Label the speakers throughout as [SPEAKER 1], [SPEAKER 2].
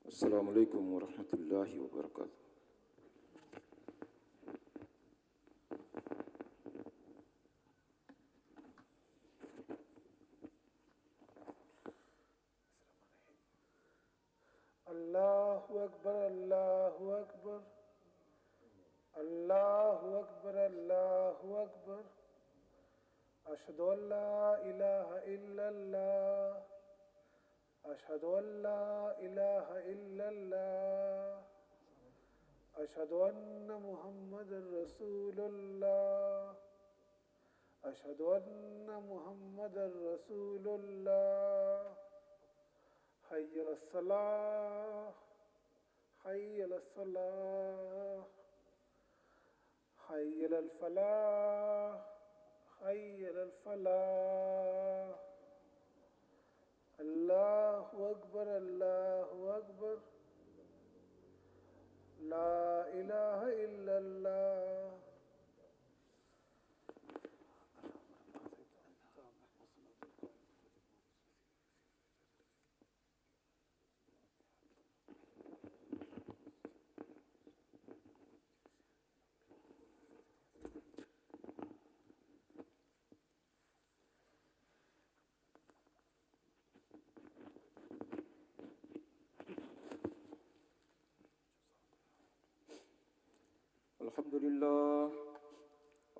[SPEAKER 1] السلام علیکم ورحمۃ اللہ وبرکاتہ۔
[SPEAKER 2] اللہ اکبر اللہ اکبر اللہ اکبر اللہ اکبر اشہد ان لا الہ الا اللہ اشہد ان لا الہ الا اللہ اشہد ان محمد رسول اللہ اشہد ان محمد رسول اللہ حی علی الصلاۃ حی علی الصلاۃ حی علی الفلاح حی علی الفلاح۔ اللہ اکبر اللہ اکبر لا الہ الا اللہ۔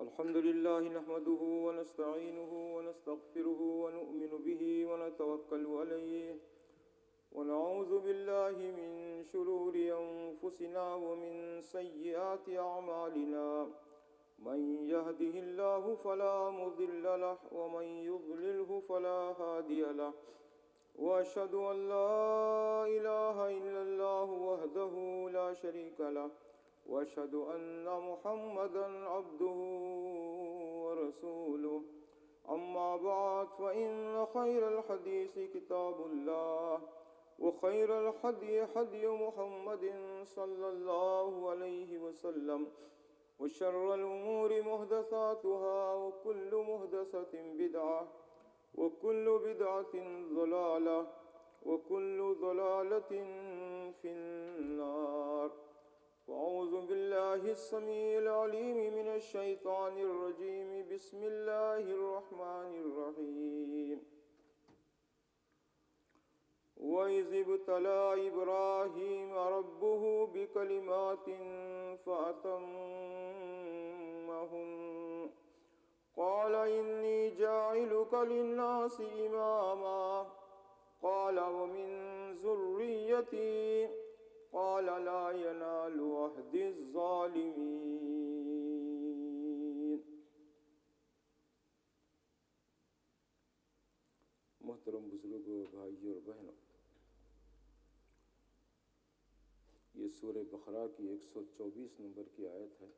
[SPEAKER 1] الحمد للہ نحمده ونستعینه ونستغفره ونؤمن به ونتوکل علیہ ونعوذ باللہ من شرور انفسنا ومن سیئات اعمالنا من يهده الله فلا مضل له ومن يضلله فلا هادي له واشهد ان لا اله الا الله وحده لا شريك له واشهد ان محمدا عبده ورسوله اما بعد فان خير الحديث كتاب الله وخير الهدي هدي محمد صلى الله عليه وسلم وشر الامور محدثاتها وكل محدثة بدعة وكل بدعة ضلالة وكل ضلالة في النار۔ أعوذ بالله السميع العليم من الشيطان الرجيم بسم الله الرحمن الرحيم۔ وَإِذِ ابْتَلَى إِبْرَاهِيمَ رَبُّهُ بِكَلِمَاتٍ فَأَتَمَّهُنَّ قَالَ إِنِّي جَاعِلُكَ لِلنَّاسِ إِمَامًا قَالَ وَمِن ذُرِّيَّتِي قال لا ينال عهد الظالمین۔ محترم بزرگوں، بھائیوں اور بہنوں، یہ سورہ بقرہ کی 124 نمبر کی آیت ہے۔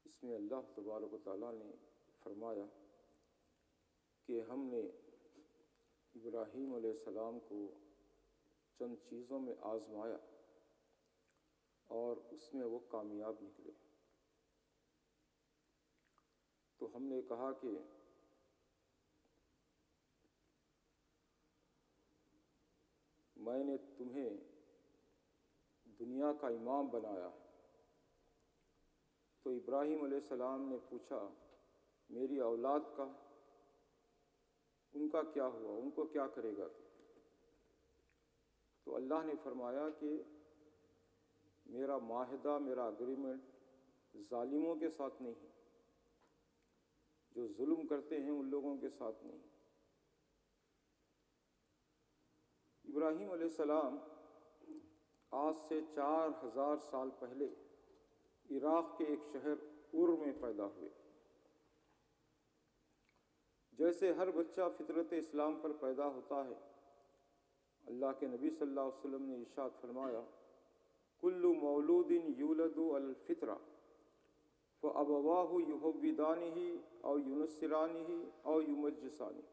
[SPEAKER 1] اس میں اللہ تبارک و تعالیٰ نے فرمایا کہ ہم نے ابراہیم علیہ السلام کو چند چیزوں میں آزمایا اور اس میں وہ کامیاب نکلے۔ تو ہم نے کہا کہ میں نے تمہیں دنیا کا امام بنایا۔ تو ابراہیم علیہ السلام نے پوچھا میری اولاد کا، ان کا کیا ہوا، ان کو کیا کرے گا؟ تو اللہ نے فرمایا کہ میرا معاہدہ، میرا اگریمنٹ ظالموں کے ساتھ نہیں ہے، جو ظلم کرتے ہیں ان لوگوں کے ساتھ نہیں۔ ابراہیم علیہ السلام آج سے 4000 سال پہلے عراق کے ایک شہر ار میں پیدا ہوئے۔ جیسے ہر بچہ فطرت اسلام پر پیدا ہوتا ہے، اللہ کے نبی صلی اللہ علیہ وسلم نے ارشاد فرمایا کل مولود یولد علی الفطرہ فابواہ یہودانہ او ینصرانہ او یمجسانہ۔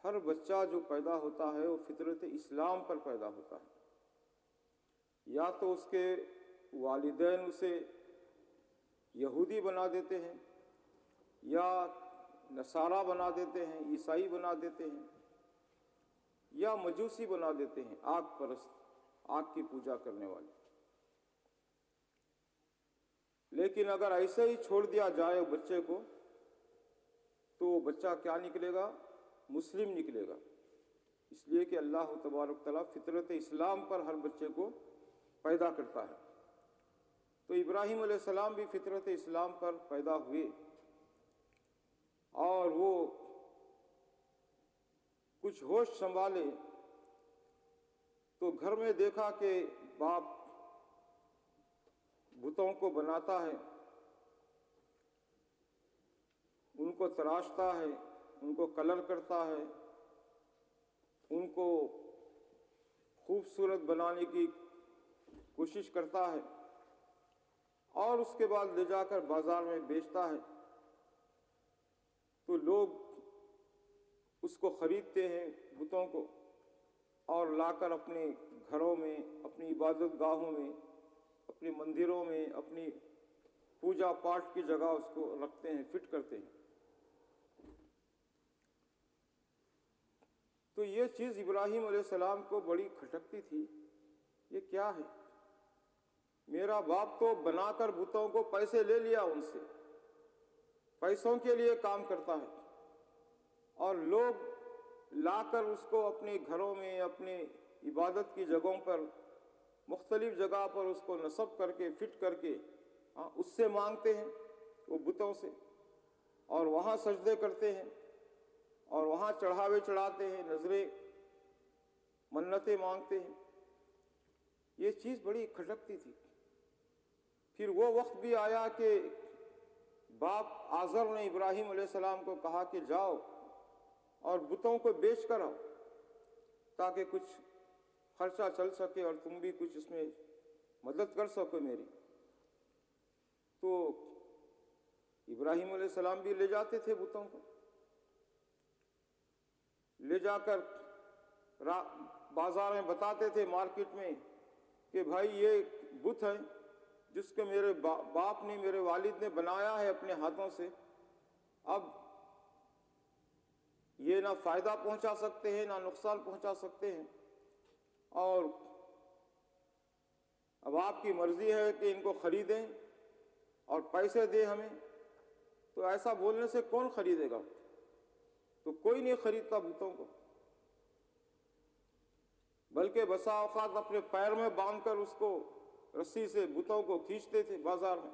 [SPEAKER 1] ہر بچہ جو پیدا ہوتا ہے وہ فطرت اسلام پر پیدا ہوتا ہے، یا تو اس کے والدین اسے یہودی بنا دیتے ہیں یا نصارہ بنا دیتے ہیں، عیسائی بنا دیتے ہیں، یا مجوسی بنا دیتے ہیں، آگ پرست، آگ کی پوجا کرنے والے۔ لیکن اگر ایسے ہی چھوڑ دیا جائے بچے کو تو وہ بچہ کیا نکلے گا؟ مسلم نکلے گا، اس لیے کہ اللہ تبارک تعالیٰ فطرت اسلام پر ہر بچے کو پیدا کرتا ہے۔ تو ابراہیم علیہ السلام بھی فطرت اسلام پر پیدا ہوئے، اور وہ کچھ ہوش سنبھالے تو گھر میں دیکھا کہ باپ بتوں کو بناتا ہے، ان کو تراشتا ہے، ان کو کلر کرتا ہے، ان کو خوبصورت بنانے کی کوشش کرتا ہے، اور اس کے بعد لے جا کر بازار میں بیچتا ہے، تو لوگ اس کو خریدتے ہیں بتوں کو، اور لا کر اپنے گھروں میں، اپنی عبادت گاہوں میں، اپنے مندروں میں، اپنی پوجا پاٹ کی جگہ اس کو رکھتے ہیں، فٹ کرتے ہیں۔ تو یہ چیز ابراہیم علیہ السلام کو بڑی کھٹکتی تھی، یہ کیا ہے؟ میرا باپ تو بنا کر بتوں کو پیسے لے لیا ان سے، پیسوں کے لیے کام کرتا ہے، اور لوگ لا کر اس کو اپنے گھروں میں، اپنے عبادت کی جگہوں پر، مختلف جگہ پر اس کو نصب کر کے، فٹ کر کے اس سے مانگتے ہیں، وہ بتوں سے، اور وہاں سجدے کرتے ہیں، اور وہاں چڑھاوے چڑھاتے ہیں، نظریں منتیں مانگتے ہیں۔ یہ چیز بڑی کھٹکتی تھی۔ پھر وہ وقت بھی آیا کہ باپ آزر نے ابراہیم علیہ السلام کو کہا کہ جاؤ اور بتوں کو بیچ کر آؤ، تاکہ کچھ خرچہ چل سکے اور تم بھی کچھ اس میں مدد کر سکو میری۔ تو ابراہیم علیہ السلام بھی لے جاتے تھے بتوں کو، لے جا کر بازار میں بتاتے تھے، مارکیٹ میں، کہ بھائی یہ بت ہے جس کو میرے باپ نے، میرے والد نے بنایا ہے اپنے ہاتھوں سے، اب یہ نہ فائدہ پہنچا سکتے ہیں نہ نقصان پہنچا سکتے ہیں، اور اب آپ کی مرضی ہے کہ ان کو خریدیں اور پیسے دیں ہمیں۔ تو ایسا بولنے سے کون خریدے گا؟ تو کوئی نہیں خریدتا بتوں کو، بلکہ بسا اوقات اپنے پیر میں باندھ کر اس کو رسی سے بتوں کو کھینچتے تھے بازار میں۔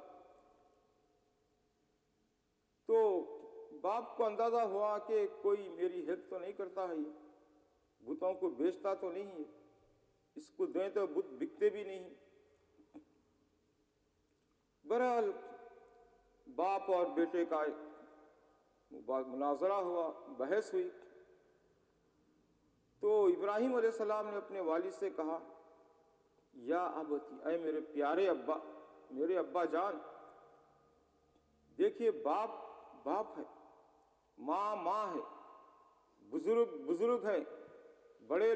[SPEAKER 1] تو باپ کو اندازہ ہوا کہ کوئی میری ہیلپ تو نہیں کرتا ہے، یہ بتوں کو بیچتا تو نہیں ہے، اس کو دیں تو بت بکتے بھی نہیں۔ بہرحال باپ اور بیٹے کا مناظرہ ہوا، بحث ہوئی، تو ابراہیم علیہ السلام نے اپنے والد سے کہا، یا ابتی، اے میرے پیارے ابا، میرے ابا جان، دیکھیے باپ باپ ہے، ماں ماں ہے، بزرگ بزرگ ہے، بڑے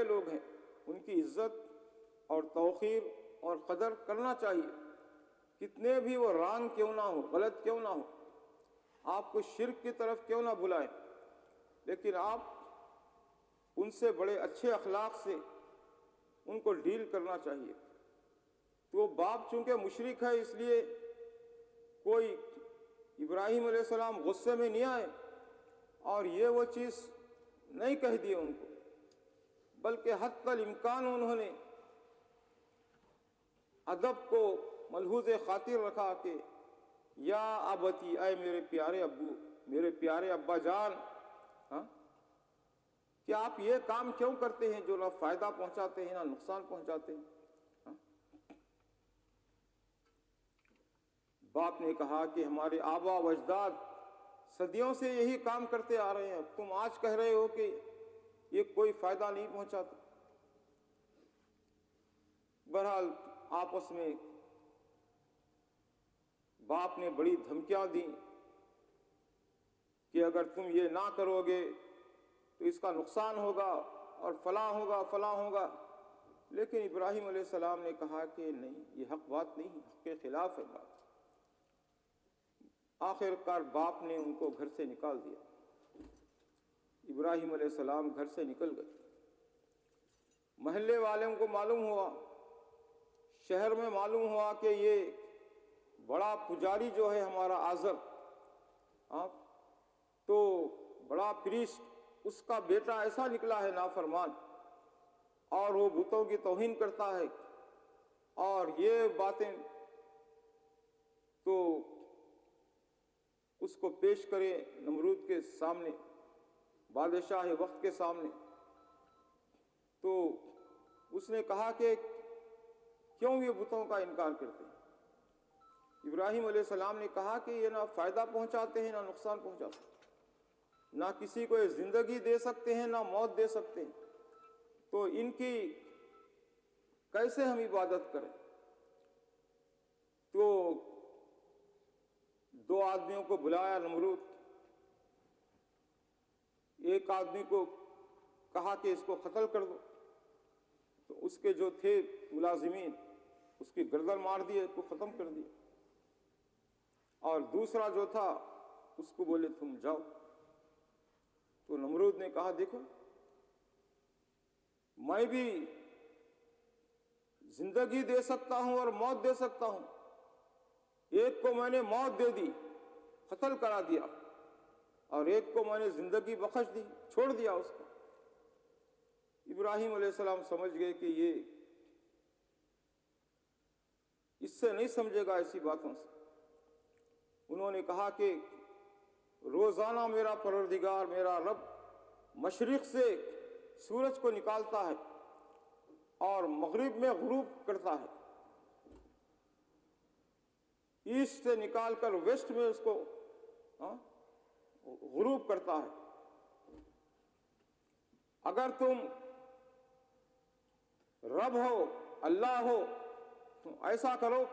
[SPEAKER 1] لوگ ہیں، ان کی عزت اور توقیر اور قدر کرنا چاہیے، کتنے بھی وہ رانگ کیوں نہ ہو، غلط کیوں نہ ہو، آپ کو شرک کی طرف کیوں نہ بلائیں، لیکن آپ ان سے بڑے اچھے اخلاق سے ان کو ڈیل کرنا چاہیے۔ تو باپ چونکہ مشرک ہے، اس لیے کوئی ابراہیم علیہ السلام غصے میں نہیں آئے اور یہ وہ چیز نہیں کہہ دی ان کو، بلکہ حتی الامکان انہوں نے ادب کو ملحوظ خاطر رکھا کہ یا ابتی، اے میرے پیارے ابو، میرے پیارے ابا جان، کہ آپ یہ کام کیوں کرتے ہیں جو نہ فائدہ پہنچاتے ہیں نہ نقصان پہنچاتے ہیں؟ باپ نے کہا کہ ہمارے آبا و اجداد صدیوں سے یہی کام کرتے آ رہے ہیں، تم آج کہہ رہے ہو کہ یہ کوئی فائدہ نہیں پہنچاتا۔ بہرحال آپس میں باپ نے بڑی دھمکیاں دیں کہ اگر تم یہ نہ کرو گے تو اس کا نقصان ہوگا اور فلاں ہوگا، لیکن ابراہیم علیہ السلام نے کہا کہ نہیں، یہ حق بات نہیں، حق کے خلاف ہے بات۔ آخر کار باپ نے ان کو گھر سے نکال دیا، ابراہیم علیہ السلام گھر سے نکل گئے۔ محلے والوں کو معلوم ہوا، شہر میں معلوم ہوا کہ یہ بڑا پجاری جو ہے ہمارا آزر، تو بڑا پریسٹ، اس کا بیٹا ایسا نکلا ہے نافرمان، اور وہ بتوں کی توہین کرتا ہے، اور یہ باتیں، تو اس کو پیش کرے نمرود کے سامنے، بادشاہ وقت کے سامنے۔ تو اس نے کہا کہ کیوں یہ بتوں کا انکار کرتے ہیں؟ ابراہیم علیہ السلام نے کہا کہ یہ نہ فائدہ پہنچاتے ہیں نہ نقصان پہنچاتے ہیں، نہ کسی کو زندگی دے سکتے ہیں نہ موت دے سکتے ہیں، تو ان کی کیسے ہم عبادت کریں؟ تو 2 آدمیوں کو بلایا نمرود، ایک آدمی کو کہا کہ اس کو قتل کر دو، تو اس کے جو تھے ملازمین اس کی گردن مار دیے، اس کو ختم کر دیا، اور دوسرا جو تھا اس کو بولے تم جاؤ۔ تو نمرود نے کہا دیکھو میں بھی زندگی دے سکتا ہوں اور موت دے سکتا ہوں، ایک کو میں نے موت دے دی، قتل کرا دیا، اور ایک کو میں نے زندگی بخش دی، چھوڑ دیا اس کو۔ ابراہیم علیہ السلام سمجھ گئے کہ یہ اس سے نہیں سمجھے گا ایسی باتوں سے۔ انہوں نے کہا کہ روزانہ میرا پروردگار، میرا رب مشرق سے سورج کو نکالتا ہے اور مغرب میں غروب کرتا ہے، ایسٹ سے نکال کر ویسٹ میں اس کو غروب کرتا ہے۔ اگر تم رب ہو، اللہ ہو، تو ایسا کرو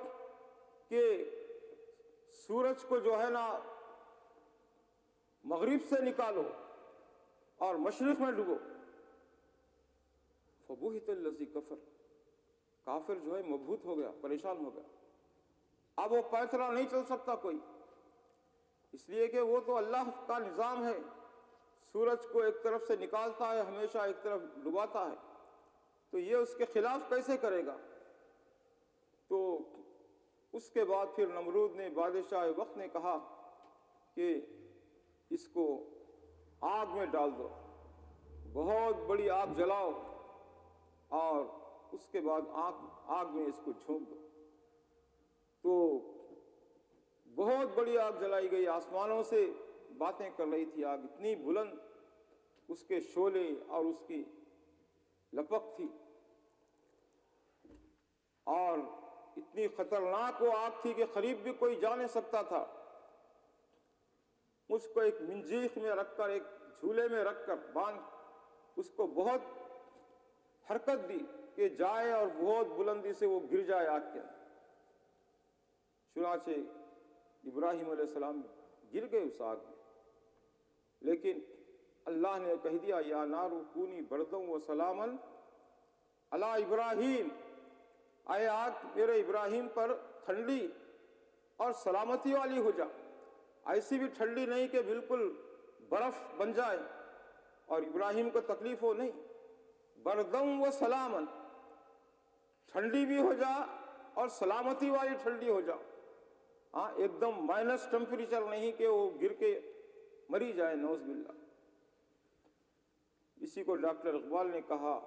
[SPEAKER 1] کہ سورج کو جو ہے نا مغرب سے نکالو اور مشرق میں ڈبو۔ فبہت الذی کفر، کافر جو ہے مبہوت ہو گیا، پریشان ہو گیا، اب وہ فیصلہ نہیں چل سکتا کوئی، اس لیے کہ وہ تو اللہ کا نظام ہے، سورج کو ایک طرف سے نکالتا ہے، ہمیشہ ایک طرف ڈباتا ہے، تو یہ اس کے خلاف کیسے کرے گا؟ تو اس کے بعد پھر نمرود نے، بادشاہ وقت نے کہا کہ اس کو آگ میں ڈال دو، بہت بڑی آگ جلاؤ، اور اس کے بعد آگ میں اس کو جھونک دو۔ تو بہت بڑی آگ جلائی گئی، آسمانوں سے باتیں کر رہی تھی آگ، اتنی بلند اس کے شعلے اور اس کی لپک تھی، اور اتنی خطرناک وہ آگ تھی کہ قریب بھی کوئی جا نہیں سکتا تھا۔ اس کو ایک منجیخ میں رکھ کر، ایک جھولے میں رکھ کر باندھ اس کو بہت حرکت دی کہ جائے اور بہت بلندی سے وہ گر جائے آگ کے اندر۔ چنانچہ ابراہیم علیہ السلام گر گئے اس آگ میں، لیکن اللہ نے کہہ دیا یا نار کونی برداً و سلاما علی ابراہیم، اے آگ میرے ابراہیم پر ٹھنڈی اور سلامتی والی ہو جا، ایسی بھی ٹھنڈی نہیں کہ بالکل برف بن جائے اور ابراہیم کو تکلیف ہو، نہیں، بردم و سلامن، ٹھنڈی بھی ہو جا اور سلامتی والی ٹھنڈی ہو جا، ایک دم مائنس ٹیمپریچر نہیں کہ وہ گر کے مری جائے، نعوذ باللہ۔ اسی کو ڈاکٹر اقبال نے کہا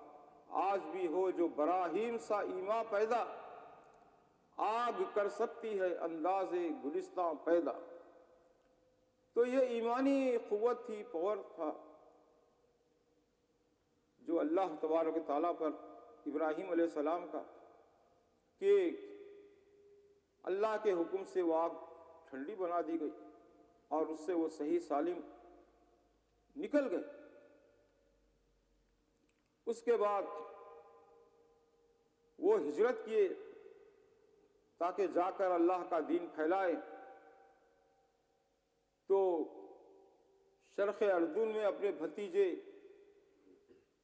[SPEAKER 1] آج بھی ہو جو براہیم سا ایما پیدا، آگ کر سکتی ہے انداز گلستاں پیدا۔ تو یہ ایمانی قوت تھی، پاور تھا جو اللہ تبارک و تعالیٰ پر ابراہیم علیہ السلام کا، کہ اللہ کے حکم سے وہ آگ ٹھنڈی بنا دی گئی اور اس سے وہ صحیح سالم نکل گئے۔ اس کے بعد وہ ہجرت کیے تاکہ جا کر اللہ کا دین پھیلائے، تو شرق اردن میں اپنے بھتیجے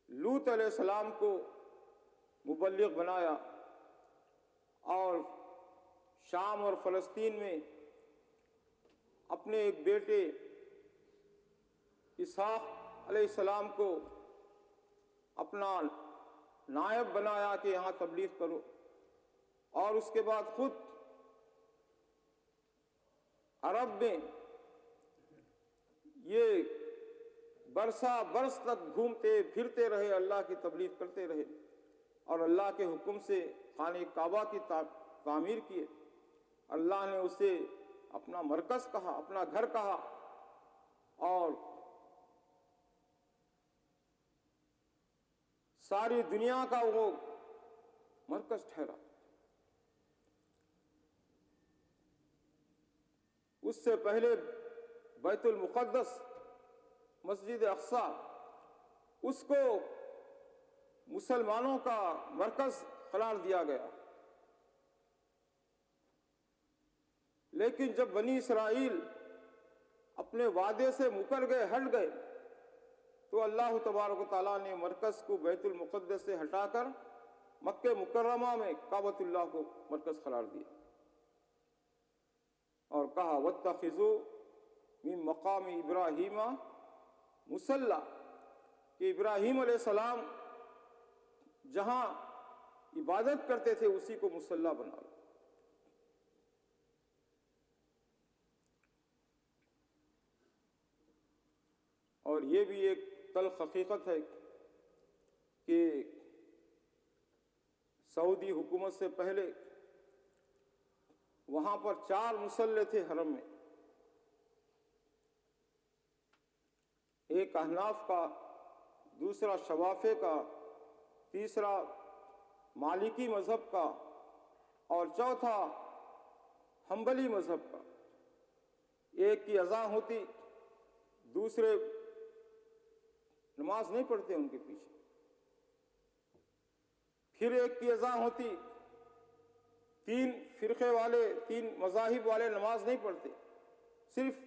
[SPEAKER 1] لوط علیہ السلام کو مبلغ بنایا، اور شام اور فلسطین میں اپنے ایک بیٹے اسحاق علیہ السلام کو اپنا نائب بنایا کہ یہاں تبلیغ کرو، اور اس کے بعد خود عرب میں یہ برسا برس تک گھومتے پھرتے رہے، اللہ کی تبلیغ کرتے رہے، اور اللہ کے حکم سے خانہ کعبہ کی تعمیر کیے۔ اللہ نے اسے اپنا مرکز کہا، اپنا گھر کہا، اور ساری دنیا کا وہ مرکز ٹھہرا۔ اس سے پہلے بیت المقدس، مسجد اقصی، اس کو مسلمانوں کا مرکز قرار دیا گیا، لیکن جب بنی اسرائیل اپنے وعدے سے مکر گئے، ہٹ گئے، تو اللہ تبارک و تعالیٰ نے مرکز کو بیت المقدس سے ہٹا کر مکہ مکرمہ میں کعبۃ اللہ کو مرکز قرار دیا، اور کہا واتخذوا من مقام ابراہیم مصلی، کہ ابراہیم علیہ السلام جہاں عبادت کرتے تھے اسی کو مصلی بنا لو۔ اور یہ بھی ایک تلخ حقیقت ہے کہ سعودی حکومت سے پہلے وہاں پر 4 مصلی تھے حرم میں، ایک احناف کا، دوسرا شوافے کا، تیسرا مالکی مذہب کا، اور چوتھا حنبلی مذہب کا۔ ایک کی اذان ہوتی، دوسرے نماز نہیں پڑھتے ان کے پیچھے، پھر ایک کی اذان ہوتی، 3 فرقے والے، 3 مذاہب والے نماز نہیں پڑھتے، صرف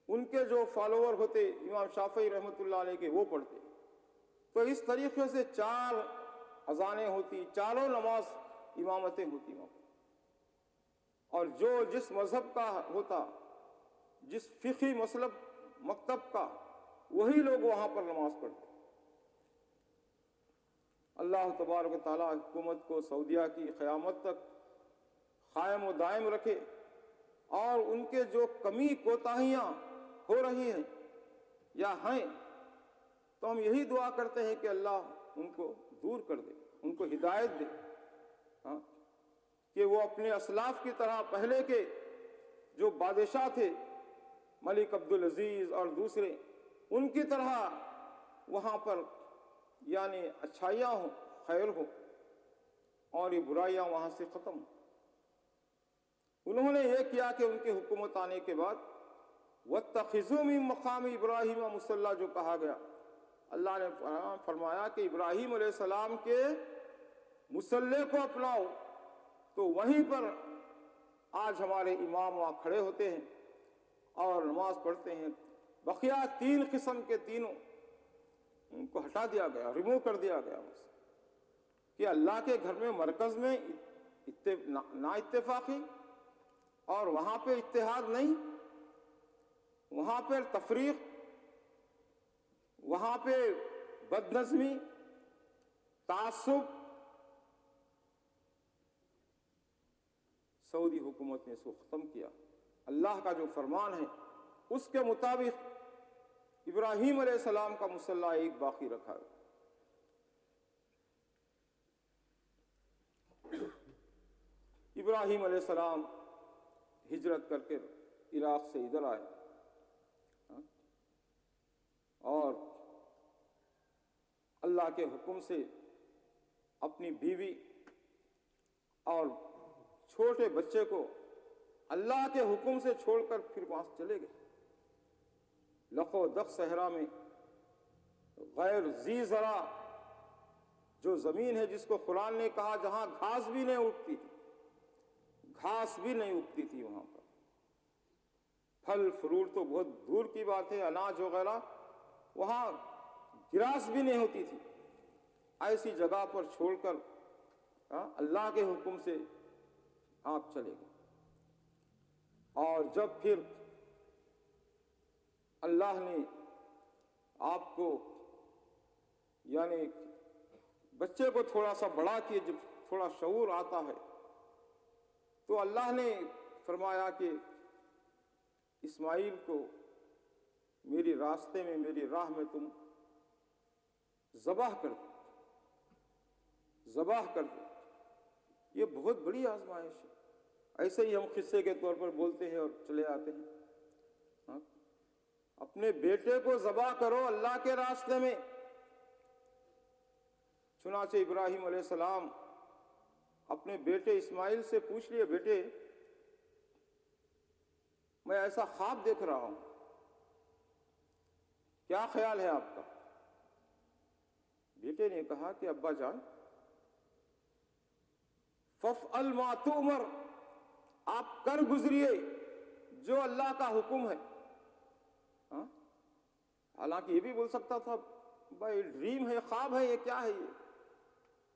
[SPEAKER 1] ان کے جو فالوور ہوتے امام شافعی رحمۃ اللہ علیہ کے وہ پڑھتے۔ تو اس طریقے سے 4 اذانیں ہوتی، چاروں نماز امامتیں ہوتی وہاں پر، اور جو جس مذہب کا ہوتا، جس فقہی مسلک مکتب کا، وہی لوگ وہاں پر نماز پڑھتے۔ اللہ تبارک و تعالیٰ حکومت کو سعودیہ کی قیامت تک قائم و دائم رکھے، اور ان کے جو کمی کوتاہیاں ہو رہی ہیں یا ہیں، تو ہم یہی دعا کرتے ہیں کہ اللہ ان کو دور کر دے، ان کو ہدایت دے، کہ وہ اپنے اسلاف کی طرح پہلے کے جو بادشاہ تھے، ملک عبدالعزیز اور دوسرے، ان کی طرح وہاں پر یعنی اچھائیاں ہوں، خیر ہو، اور یہ برائیاں وہاں سے ختم ہوں۔ انہوں نے یہ کیا کہ ان کی حکومت آنے کے بعد وَاتَّخِذُوا مِن مَقَامِ إِبْرَاهِيمَ مُصَلَّى جو کہا گیا، اللہ نے فرمایا کہ ابراہیم علیہ السلام کے مصلی کو اپناؤ، تو وہیں پر آج ہمارے امام وہاں کھڑے ہوتے ہیں اور نماز پڑھتے ہیں۔ بقیہ 3 قسم کے تینوں ان کو ہٹا دیا گیا، ریموو کر دیا گیا، کہ اللہ کے گھر میں مرکز میں نا اتفاقی، اور وہاں پہ اتحاد نہیں، وہاں پہ تفریق، وہاں پہ بد نظمی، تعصب۔ سعودی حکومت نے اس کو ختم کیا۔ اللہ کا جو فرمان ہے اس کے مطابق ابراہیم علیہ السلام کا مصلی ایک باقی رکھا ہے۔ ابراہیم علیہ السلام ہجرت کر کے عراق سے ادھر آئے، اور اللہ کے حکم سے اپنی بیوی اور چھوٹے بچے کو اللہ کے حکم سے چھوڑ کر پھر وہاں سے چلے گئے۔ لق و دق صحرا میں غیر ذی زرع جو زمین ہے، جس کو قرآن نے کہا جہاں گھاس بھی نہیں اگتی تھی، گھاس بھی نہیں اگتی تھی وہاں پر، پھل فروٹ تو بہت دور کی بات ہے، اناج وغیرہ وہاں گراس بھی نہیں ہوتی تھی، ایسی جگہ پر چھوڑ کر اللہ کے حکم سے آپ چلے گئے۔ اور جب پھر اللہ نے آپ کو یعنی بچے کو تھوڑا سا بڑا کیے، جب تھوڑا شعور آتا ہے تو اللہ نے فرمایا کہ اسماعیل کو میری راستے میں، میری راہ میں تم ذبح کر دو، ذبح کر دو۔ یہ بہت بڑی آزمائش ہے۔ ایسے ہی ہم قصے کے طور پر بولتے ہیں اور چلے آتے ہیں۔ ہاں؟ اپنے بیٹے کو ذبح کرو اللہ کے راستے میں۔ چنانچہ ابراہیم علیہ السلام اپنے بیٹے اسماعیل سے پوچھ لیے، بیٹے میں ایسا خواب دیکھ رہا ہوں، کیا خیال ہے آپ کا؟ بیٹے نے کہا کہ ابا جان فَافْعَلْ مَا تُؤْمَرْ، آپ کر گزریے جو اللہ کا حکم ہے۔ ہاں؟ حالانکہ یہ بھی بول سکتا تھا بھائی ڈریم ہے، خواب ہے، یہ کیا ہے یہ؟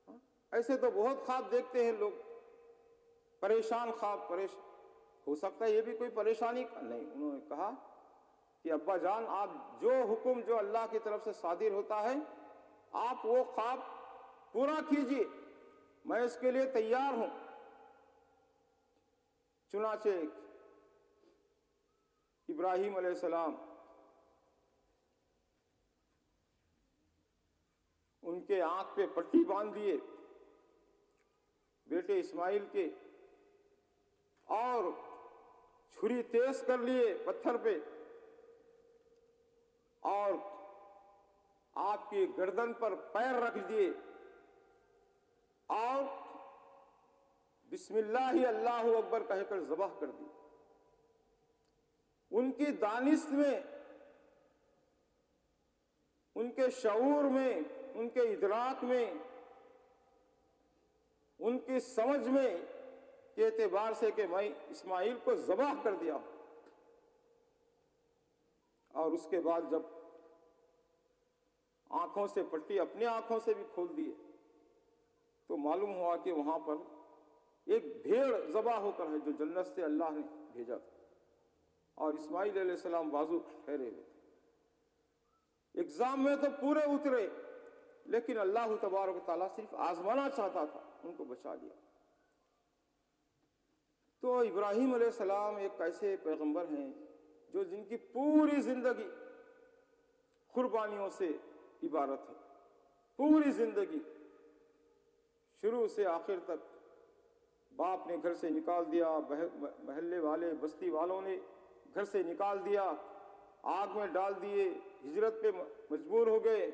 [SPEAKER 1] ہاں؟ ایسے تو بہت خواب دیکھتے ہیں لوگ، پریشان خواب، ہو سکتا ہے یہ بھی کوئی پریشانی کا نہیں۔ انہوں نے کہا کہ ابا جان آپ جو حکم جو اللہ کی طرف سے صادر ہوتا ہے آپ وہ خواب پورا کیجئے، میں اس کے لیے تیار ہوں۔ چنانچہ ابراہیم علیہ السلام ان کے آنکھ پہ پٹی باندھ دیے بیٹے اسماعیل کے، اور چھری تیز کر لیے پتھر پہ، اور آپ کی گردن پر پیر رکھ دیے، اور بسم اللہ اللہ اکبر کہہ کر ذبح کر دی۔ ان کی دانش میں، ان کے شعور میں، ان کے ادراک میں، ان کی سمجھ میں کے اعتبار سے کہ میں اسماعیل کو ذبح کر دیا۔ اور اس کے بعد جب آنکھوں سے پٹی اپنے آنکھوں سے بھی کھول دیے تو معلوم ہوا کہ وہاں پر ایک بھیڑ ذبح ہو کر ہے جو جنت سے اللہ نے بھیجا تھا، اور اسماعیل علیہ السلام بازو ٹھہرے ہوئے تھے۔ ایگزام میں تو پورے اترے، لیکن اللہ تبارک و تعالیٰ صرف آزمانا چاہتا تھا، ان کو بچا لیا۔ تو ابراہیم علیہ السلام ایک ایسے پیغمبر ہیں جو جن کی پوری زندگی قربانیوں سے عبارت ہے، پوری زندگی شروع سے آخر تک۔ باپ نے گھر سے نکال دیا، محلے والے، بستی والوں نے گھر سے نکال دیا، آگ میں ڈال دیے، ہجرت پہ مجبور ہو گئے،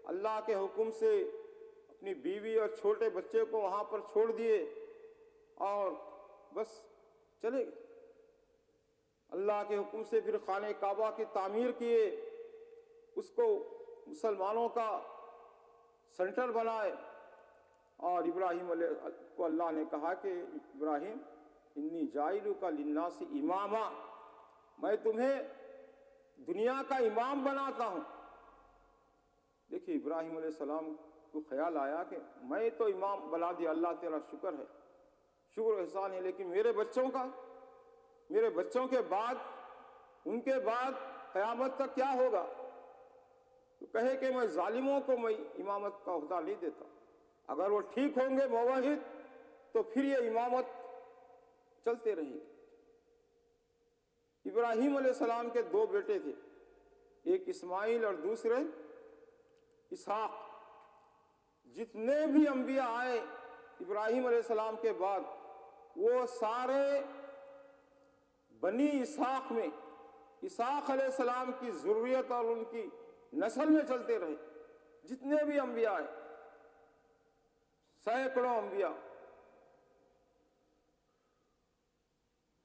[SPEAKER 1] اللہ کے حکم سے اپنی بیوی اور چھوٹے بچے کو وہاں پر چھوڑ دیے اور بس چلے گئے۔ اللہ کے حکم سے پھر خانہ کعبہ کی تعمیر کیے، اس کو مسلمانوں کا سینٹر بنائے، اور ابراہیم علیہ کو اللہ نے کہا کہ ابراہیم انی جاعلک للناس اماما، میں تمہیں دنیا کا امام بناتا ہوں۔ دیکھیے ابراہیم علیہ السلام کو خیال آیا کہ میں تو امام بنا دیا، اللہ تعالیٰ شکر ہے، شکر احسان ہے، لیکن میرے بچوں کا، میرے بچوں کے بعد، ان کے بعد قیامت تک کیا ہوگا؟ تو کہے کہ میں ظالموں کو میں امامت کا عہدہ نہیں دیتا، اگر وہ ٹھیک ہوں گے موحد تو پھر یہ امامت چلتے رہے گی۔ ابراہیم علیہ السلام کے دو بیٹے تھے، ایک اسماعیل اور دوسرے اسحاق۔ جتنے بھی انبیاء آئے ابراہیم علیہ السلام کے بعد وہ سارے بنی اسحاق میں، اسحاق علیہ السلام کی ذریت اور ان کی نسل میں چلتے رہے۔ جتنے بھی انبیاء آئے، سینکڑوں انبیاء،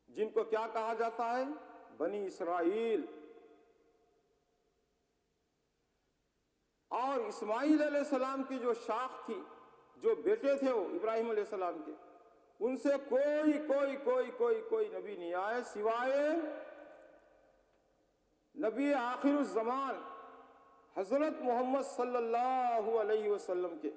[SPEAKER 1] جن کو کیا کہا جاتا ہے؟ بنی اسرائیل۔ اور اسماعیل علیہ السلام کی جو شاخ تھی، جو بیٹے تھے وہ ابراہیم علیہ السلام کے، ان سے کوئی نبی نہیں آئے سوائے نبی آخر الزمان حضرت محمد صلی اللہ علیہ وسلم کے۔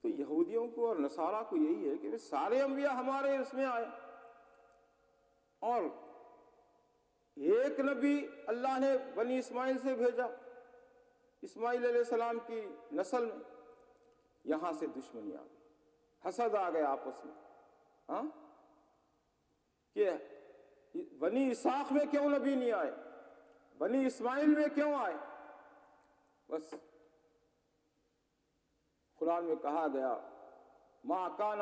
[SPEAKER 1] تو یہودیوں کو اور نصارہ کو یہی ہے کہ سارے انبیاء ہمارے اس میں آئے، اور ایک نبی اللہ نے بنی اسماعیل سے بھیجا، اسماعیل علیہ السلام کی نسل میں یہاں سے دشمنی آ گئی، حسد آ گئے آپس میں، ہاں کہ بنی اسحاق میں کیوں نبی نہیں آئے، بنی اسماعیل میں کیوں آئے؟ بس قرآن میں کہا گیا ما کان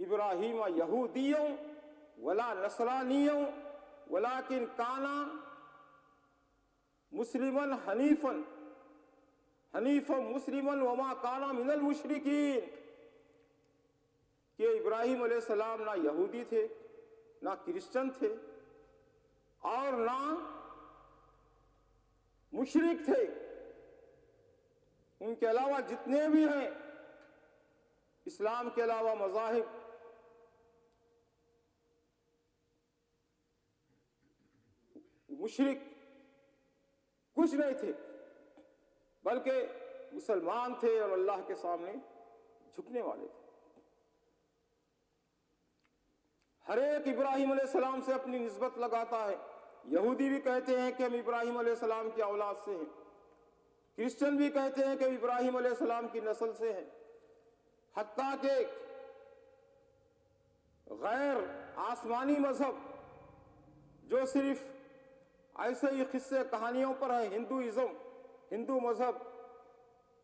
[SPEAKER 1] ابراہیم یہودیوں ولا نصرانیوں ولکن کان مسلمن حنیفا مسلمن وما کان من المشرکین، کہ ابراہیم علیہ السلام نہ یہودی تھے نہ کرسچن تھے اور نہ مشرک تھے، ان کے علاوہ جتنے بھی ہیں اسلام کے علاوہ مذاہب مشرک کچھ نہیں تھے، بلکہ مسلمان تھے اور اللہ کے سامنے جھکنے والے تھے۔ ہر ایک ابراہیم علیہ السلام سے اپنی نسبت لگاتا ہے، یہودی بھی کہتے ہیں کہ ہم ابراہیم علیہ السلام کی اولاد سے ہیں، کرسچن بھی کہتے ہیں کہ ابراہیم علیہ السلام کی نسل سے ہیں، حتیٰ کہ غیر آسمانی مذہب جو صرف ایسے ہی قصے کہانیوں پر ہے، ہندو مذہب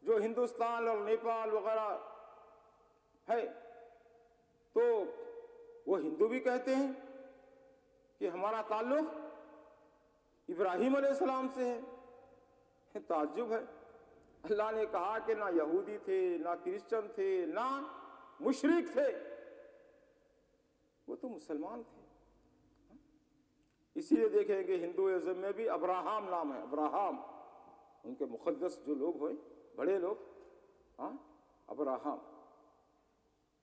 [SPEAKER 1] جو ہندوستان اور نیپال وغیرہ ہے، تو وہ ہندو بھی کہتے ہیں کہ ہمارا تعلق ابراہیم علیہ السلام سے ہے۔ تعجب ہے، اللہ نے کہا کہ نہ یہودی تھے نہ کرسچن تھے نہ مشرک تھے، وہ تو مسلمان تھے۔ اسی لیے دیکھیں کہ ہندوازم میں بھی ابراہم نام ہے، ابراہم ان کے مقدس جو لوگ ہوئے بڑے لوگ، ہاں ابراہم،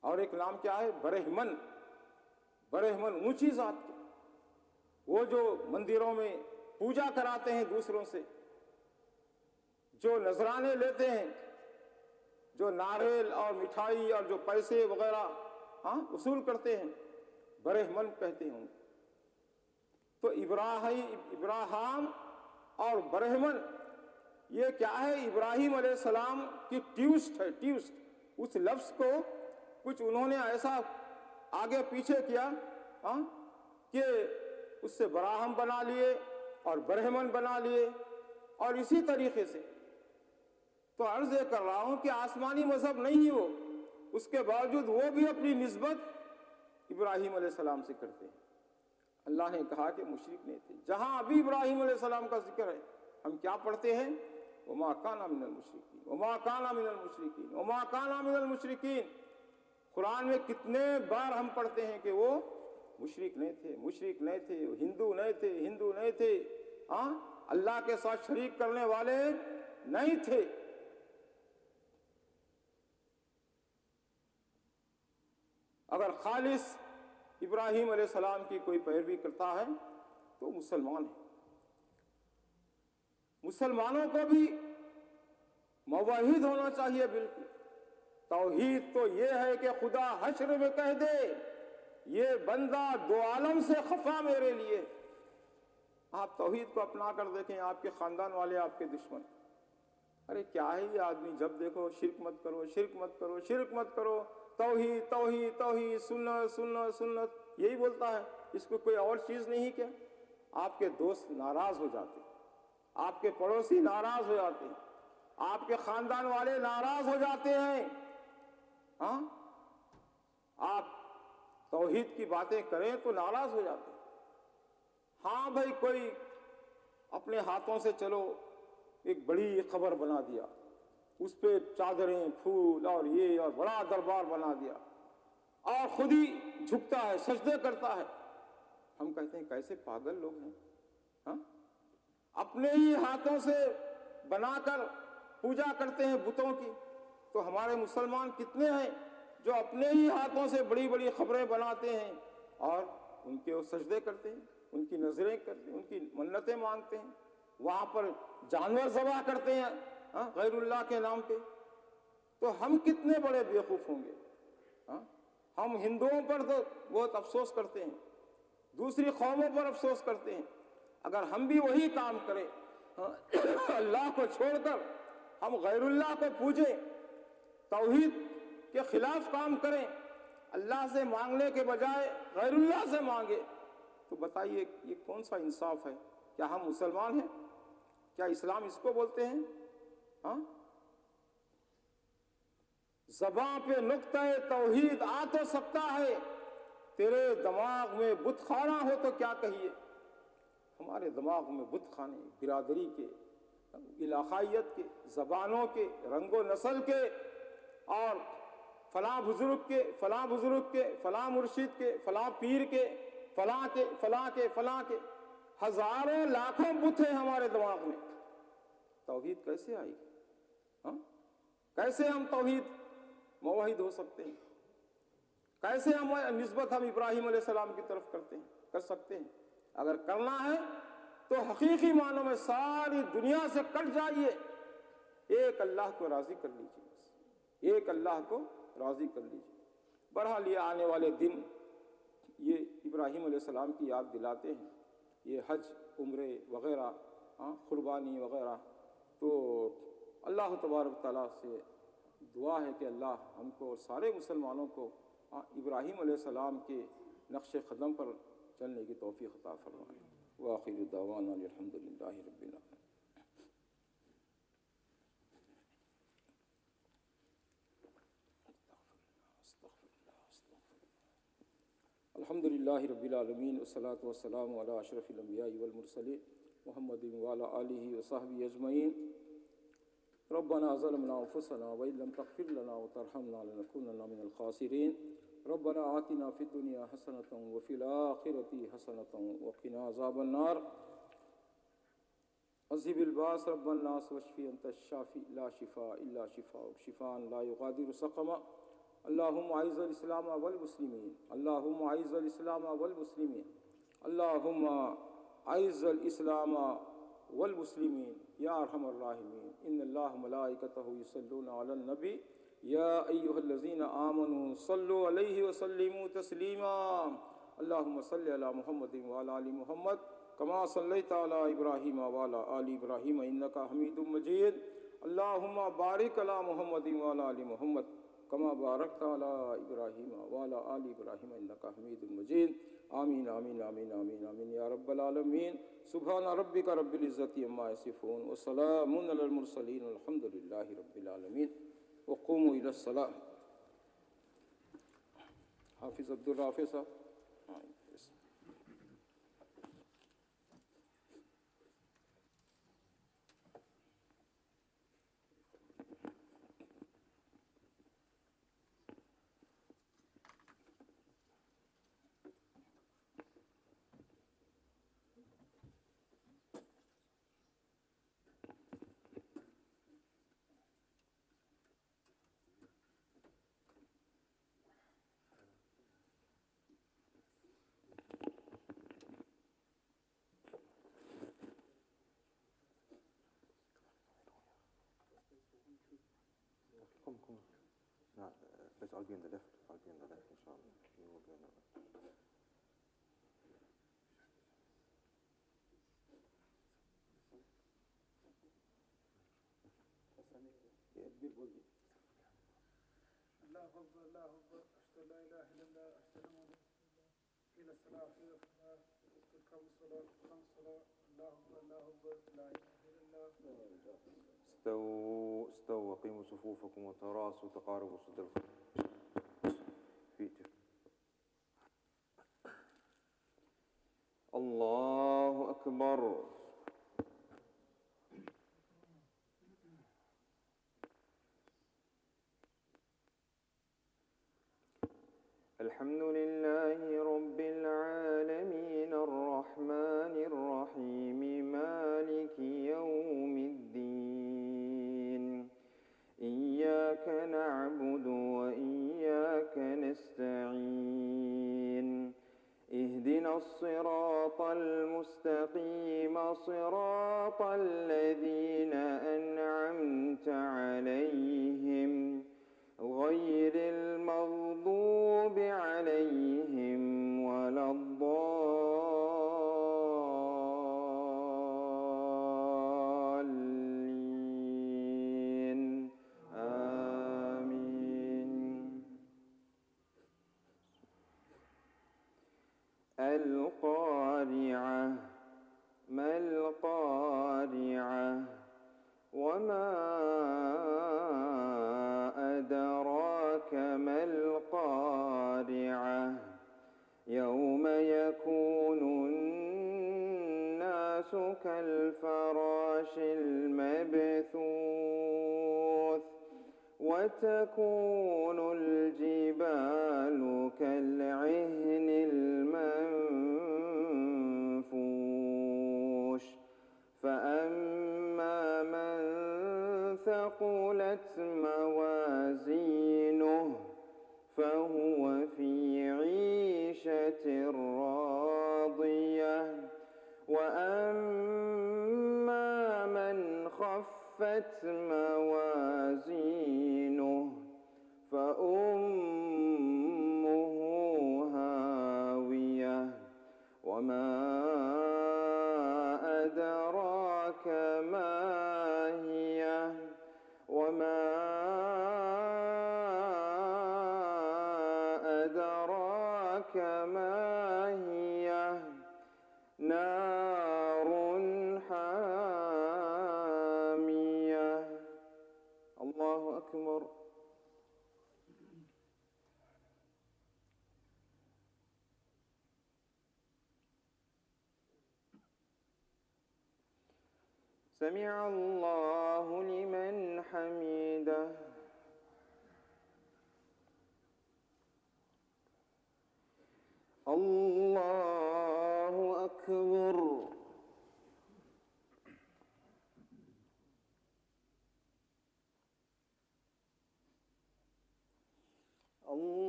[SPEAKER 1] اور ایک نام کیا ہے برہمن اونچی ذات کے، وہ جو مندروں میں پوجا کراتے ہیں دوسروں سے، جو نذرانے لیتے ہیں، جو ناریل اور مٹھائی اور جو پیسے وغیرہ وصول کرتے ہیں، برہمن کہتے ہیں۔ تو ابراہیم اور برہمن یہ کیا ہے؟ ابراہیم علیہ السلام کی ٹویسٹ ہے، ٹویسٹ، اس لفظ کو کچھ انہوں نے ایسا آگے پیچھے کیا کہ اس سے براہم بنا لیے اور برہمن بنا لیے، اور اسی طریقے سے تو عرض یہ کر رہا ہوں کہ آسمانی مذہب نہیں ہو، اس کے باوجود وہ بھی اپنی نسبت ابراہیم علیہ السلام سے کرتے ہیں۔ اللہ نے کہا کہ مشرک نہیں تھے۔ جہاں ابھی ابراہیم علیہ السلام کا ذکر ہے، ہم کیا پڑھتے ہیں؟ وما کان من المشرکین، وما کان من المشرکین، وما کان من المشرکین۔ قرآن میں کتنے بار ہم پڑھتے ہیں کہ وہ مشرک نہیں تھے، مشرک نہیں تھے، ہندو نہیں تھے، اللہ کے ساتھ شریک کرنے والے نہیں تھے۔ اگر خالص ابراہیم علیہ السلام کی کوئی پیروی کرتا ہے تو مسلمان ہے۔ مسلمانوں کو بھی موحد ہونا چاہیے، بالکل۔ توحید تو یہ ہے کہ خدا حشر میں کہہ دے یہ بندہ دو عالم سے خفا میرے لیے۔ آپ توحید کو اپنا کر دیکھیں، آپ کے خاندان والے آپ کے دشمن، ارے کیا ہے یہ آدمی، جب دیکھو شرک مت کرو، شرک مت کرو، شرک مت کرو، توحید توحید توحید، سنت سنت سنت، یہی بولتا ہے، اس کو کوئی اور چیز نہیں کیا؟ آپ کے دوست ناراض ہو جاتے ہیں، آپ کے پڑوسی ناراض ہو جاتے ہیں، آپ کے خاندان والے ناراض ہو جاتے ہیں۔ آپ توحید کی باتیں کریں تو ناراض ہو جاتے ہیں۔ ہاں بھائی، کوئی اپنے ہاتھوں سے چلو ایک بڑی خبر بنا دیا، اس پہ چادریں پھول اور یہ اور بڑا دربار بنا دیا، اور خود ہی جھکتا ہے، سجدے کرتا ہے۔ ہم کہتے ہیں کیسے پاگل لوگ ہیں، اپنے ہی ہاتھوں سے بنا کر پوجا کرتے ہیں بتوں کی۔ تو ہمارے مسلمان کتنے ہیں جو اپنے ہی ہاتھوں سے بڑی بڑی خبریں بناتے ہیں اور ان کے وہ سجدے کرتے ہیں، ان کی نظریں کرتے ہیں، ان کی منتیں مانگتے ہیں، وہاں پر جانور ذبح کرتے ہیں غیر اللہ کے نام پہ۔ تو ہم کتنے بڑے بیوقوف ہوں گے۔ ہم ہندوؤں پر تو بہت افسوس کرتے ہیں، دوسری قوموں پر افسوس کرتے ہیں۔ اگر ہم بھی وہی کام کریں اللہ کو چھوڑ کر ہم غیر اللہ کو پوجیں، توحید کے خلاف کام کریں، اللہ سے مانگنے کے بجائے غیر اللہ سے مانگے، تو بتائیے یہ کون سا انصاف ہے؟ کیا ہم مسلمان ہیں؟ کیا اسلام اس کو بولتے ہیں؟ ہاں، زباں پہ نقطہ توحید آ تو سکتا ہے، تیرے دماغ میں بت خانہ ہو تو کیا کہیے؟ ہمارے دماغ میں بت خانے برادری کے، علاقائیت کے، زبانوں کے، رنگ و نسل کے، اور فلاں بزرگ کے، فلاں بزرگ کے، فلاں مرشد کے، فلاں پیر کے، فلاں کے، فلاں کے، فلاں کے، ہزاروں لاکھوں بت ہیں ہمارے دماغ میں۔ توحید کیسے آئی؟ ہاں، کیسے ہم توحید موحد ہو سکتے ہیں؟ کیسے ہم نسبت ابراہیم علیہ السلام کی طرف کر سکتے ہیں؟ اگر کرنا ہے تو حقیقی معنوں میں ساری دنیا سے کٹ جائیے، ایک اللہ کو راضی کر لیجیے، بس ایک اللہ کو راضی کر لیجیے۔ بہرحال یہ آنے والے دن یہ ابراہیم علیہ السلام کی یاد دلاتے ہیں، یہ حج، عمرے وغیرہ، قربانی وغیرہ۔ تو اللہ تبارک تعالیٰ سے دعا ہے کہ اللہ ہم کو اور سارے مسلمانوں کو ابراہیم علیہ السلام کے نقش قدم پر چلنے کی توفیق عطا فرمائے۔ وآخر دعوانا الحمد للہ رب العالمین۔ الحمد للہ رب العالمین، والصلاة والسلام علی اشرف الانبیاء والمرسلین محمد وعلی آلہ وصحبہ اجمعین۔ ربنا ظلمنا انفسنا وإن لم تغفر لنا وترحمنا لنكونن من الخاسرين۔ ربنا آتنا في الدنيا حسنة وفي الآخرة حسنة وقنا عذاب النار۔ اذهب الباس رب الناس واشفي أنت الشافي لا شفاء إلا شفاءك شفاء لا يغادر سقما۔ اللهم أعز الإسلام والمسلمين، اللهم أعز الإسلام والمسلمين، اللهم أعز الإسلام والمسلمين یا ارحم الراحمین۔ ان اللہ ملائکتہ یصلون علی النبی یا ایہا الذین آمنوا صلوا علیہ وسلموا تسلیما۔ اللہم صل علی محمد وعلی آل محمد کما صلیت علی ابراہیم وعلی آل ابراہیم انک حمید مجید۔ اللہم بارک علی محمد وعلی آل محمد کما بارکت علی ابراہیم وعلی آل ابراہیم انک حمید مجید۔ آمین آمین آمین آمین آمین یا رب العالمین۔ سبحان ربک رب العزت عما یصفون وسلام علی المرسلین والحمد للہ رب العالمین۔ وقوموا الی الصلاۃ۔ حافظ عبدالرافع صاحب۔
[SPEAKER 3] Come. No, but I'll be on the left. I'll be on the left, inshallah. You will be on the right.
[SPEAKER 2] اللہ اکبر اللہ اکبر اشہد ان لا الہ الا اللہ اشہد ان محمد رسول اللہ قیل الصلاۃ قیل الصلاۃ تقم الصلاۃ تقم الصلاۃ اللہ اکبر لا الہ الا اللہ۔
[SPEAKER 3] استووا وقيموا صفوفكم وتراصوا تقاربوا صد الله أكبر۔ الحمد لله رب العالمين الرحمن الرحيم مالك يوم الدين إياك نعبد وإياك نستعين اهدنا الصراط المستقيم صراط الذين أنعمت عليهم غير المغضوب عليهم ولا
[SPEAKER 4] القارعة ما القارعة وما أدراك ما القارعة يوم يكون الناس كالفراش المبثوث وتكون الجبال كالعهن المنفوش فأما من ثقلت موازينه فهو في عيشة راضية وأما من خفت موازينه فأمه هاوية وما أدراك ما هي وما أدراك ما هي نار حامية. الله أكبر. سمع الله لمن حمده. الله أكبر.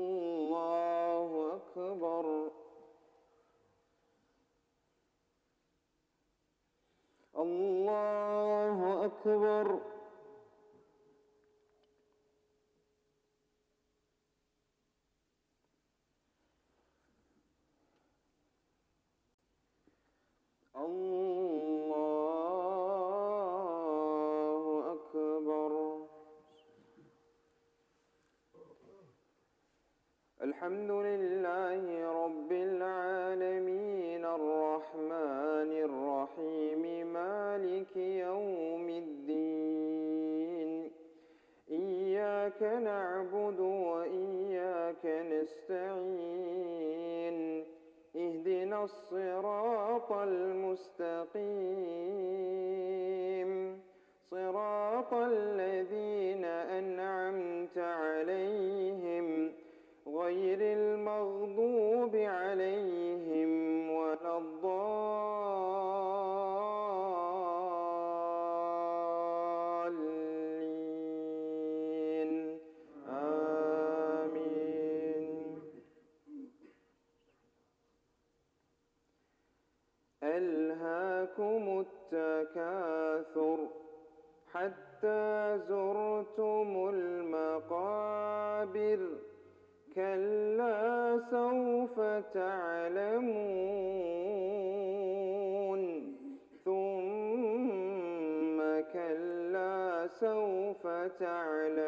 [SPEAKER 4] الله أكبر. الله أكبر. الله أكبر. الحمد لله رب العالمين الرحمن الرحيم مالك يوم الدين إياك نعبد وإياك نستعين اهدنا الصراط المستقيم صراط الذين أنعمت عليهم غير المغضوب عليهم ولا الضالين آمين. ألهاكم التكاثر حتى زرتم المقابر كلا سوف تعلمون ثم كلا سوف تعلمون